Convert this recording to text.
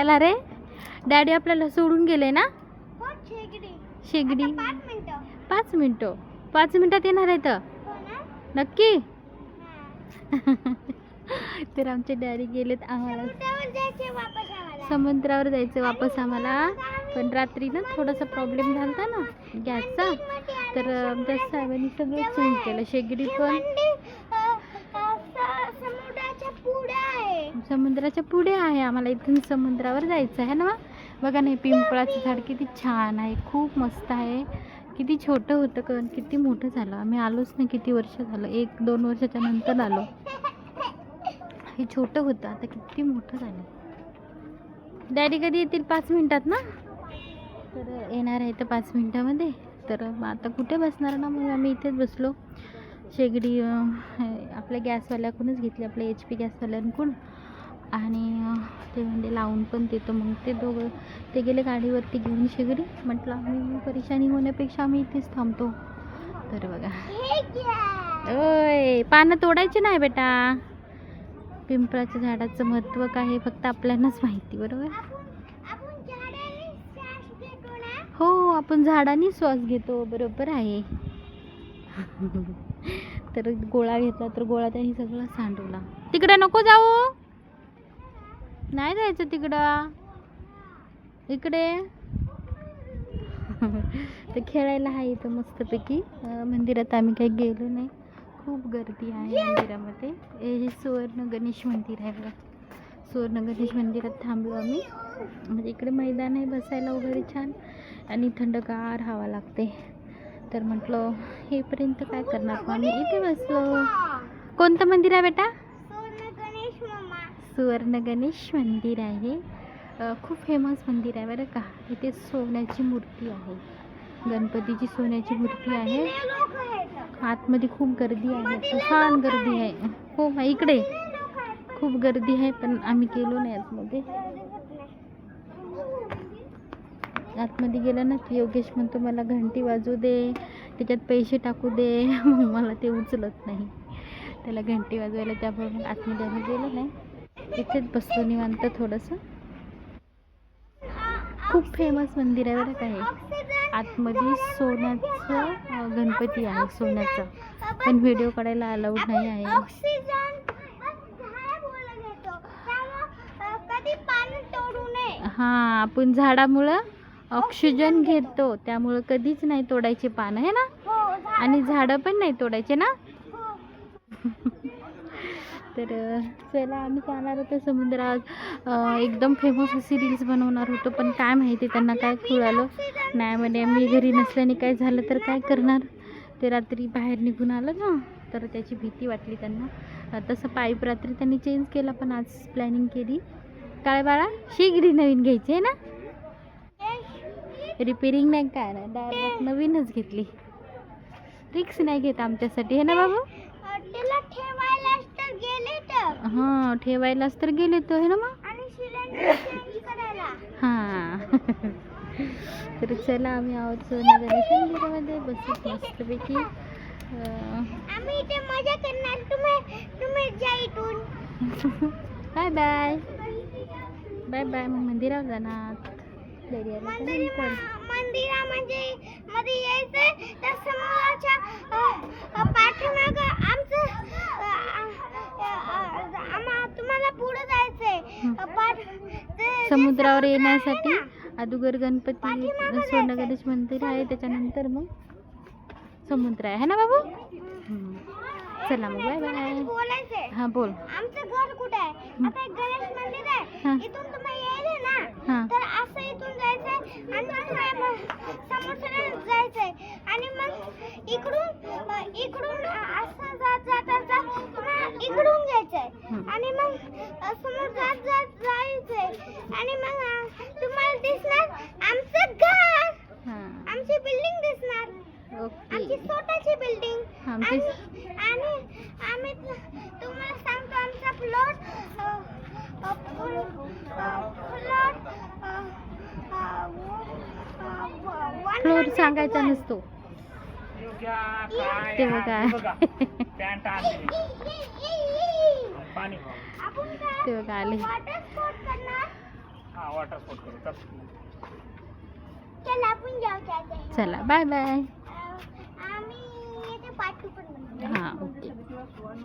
याला रे डॅडी आपल्याला सोडून गेले ना शेगडी 5 मिनिटं 5 मिनिटात येणार आहे तर नक्की. तर आमचे डॅडी गेलेत आम्हाला समुद्रावर जायचं वापस आम्हाला. पण रात्री ना थोडासा प्रॉब्लेम झाला ना गॅसचा, तर आमच्या साहेबांनी सगळं चेंज केलं. शेगडी पण समुद्राच्या पुढे आहे. आम्हाला इथून समुद्रावर जायचं आहे ना. बघा ना पिंपळाचं झाड किती छान आहे, खूप मस्त आहे. किती छोटं होतं पण किती मोठं झालं. आम्ही आलोच नाही किती वर्ष झालं, 1-2 वर्षाच्या नंतर आलो. हे छोटं होतं आता किती मोठं झालं. डॅडी कधी येतील? 5 मिनिटात ना. तर येणार आहे तर 5 मिनिटामध्ये. तर आता कुठे बसणार ना, मग आम्ही इथेच बसलो. शेगडी आपल्या गॅसवाल्याकडूनच घेतली, आपल्या HP गॅसवाल्यांकडून. आणि ते म्हणजे लावून पण देतो. मग ते दोघं ते गेले गाडीवरती घेऊन शेगडी. म्हटलं आम्ही परेशानी होण्यापेक्षा आम्ही इथेच थांबतो. तर बघा ओय पानं तोडायचे नाही बेटा. पिंपळाच्या झाडाचं महत्त्व काय हे फक्त आपल्यालाच माहिती, बरोबर. हो आपण झाडांनी श्वास घेतो, बरोबर आहे. तर गोळा घेतला तर गोळा त्यांनी सगळं सांडवला. तिकडे नको जाऊ, नाही जायचं तिकडं, इकडे. तर खेळायला आहे इथं मस्तपैकी. मंदिरात आम्ही काही गेलो नाही, खूप गर्दी आहे मंदिरामध्ये. हे सुवर्ण गणेश मंदिर आहे बघा. सुवर्ण गणेश मंदिरात थांबलो आम्ही. म्हणजे इकडे मैदान आहे बसायला वगैरे छान आणि थंडगार हवा लागते. तर म्हटलं हेपर्यंत काय करणार, आम्ही इथे बसलो. कोणतं मंदिर आहे बेटा? सुवर्ण गणेश मंदिर आहे. खूप फेमस मंदिर आहे बरं का. इथे सोन्याची मूर्ती आहे, गणपतीची सोन्याची मूर्ती आहे. आतमध्ये खूप गर्दी आहे, छान गर्दी आहे. हो इकडे खूप गर्दी आहे पण आम्ही गेलो नाही आतमध्ये. आतमध्ये गेलं ना की योगेश म्हणतो मला घंटी वाजवू दे, त्याच्यात पैसे टाकू दे. मग मला ते उचलत नाही, त्याला घंटी वाजवायला. त्यामुळे आतमध्ये आम्ही गेलो नाही, इथेच बसलो निवांत थोडंसं. खूप फेमस मंदिर आहे बरं का हे. आतमध्ये सोन्याचं गणपती आहे, सोन्याचा. पण व्हिडिओ काढायला अलाउड नाही आहे. हां आपण झाडामुळं ऑक्सिजन घेतो, त्यामुळं कधीच नाही तोडायचे पानं आहे ना. आणि झाडं पण नाही तोडायचे ना. तर चला आम्ही जाणार होतो समुद्रात. एकदम फेमस अशी रील्स बनवणार होतो, पण काय माहिती त्यांना काय कळालं नाही. म्हणे मी घरी नसल्याने काय झालं तर काय करणार. ते रात्री बाहेर निघून आलं ना, तर त्याची भीती वाटली त्यांना. तसं पाईप रात्री त्यांनी चेंज केला, पण आज प्लॅनिंग केली. काय बाळा शेगडी नवीन घ्यायची आहे ना. रिपेरिंग नाही काय नाही, डायरेक्ट नवीनच घेतली. रिक्स नाही घेत आमच्यासाठी आहे ना बाबू. हां ठेवायलाच तर गेले तो आहे ना मग. हां तर चला आम्ही आहोत सुवर्ण गणेश मंदिरामध्ये बसत मस्तपैकी. Bye bye bye bye. मग मंदिरावर जाणार मंदिरामध्ये मध्ये यायचं तर समोरच्या पाठीमागं आमचं तुम्हाला पुढे जायचंय. समुद्रावर येण्यासाठी अगोदर गणपती सुवर्ण गणेश मंदिर आहे, त्याच्यानंतर मग समुद्र आहे ना बाबू. चला मग बाय बाय. हां बोल. आमचं घर कुठे आहे? आता एक गणेश मंदिर आहे, इथून तुम्ही यायले ना तर असं इथून जायचंय आणि समुद्रात जायचंय. आणि मग इकडून असं जात तुम्हाला इकडून घ्यायचंय आणि मग समुद्रात जायचंय. आणि मग तुम्हाला दिसणार आमचं घर, आमची बिल्डिंग दिसणार, आमची स्वतःची बिल्डिंग. आणि आम्ही तुम्हाला सांगतो आमचा प्लॉट फ्लोर सांगायचा नसतो ते बघा. ते बघा आले. वॉटर स्पोर्ट करू चल. चला आपण जाऊ त्याचे. चला बाय बाय. आम्ही येते पार्ट 2 पण बनवू. हां ओके.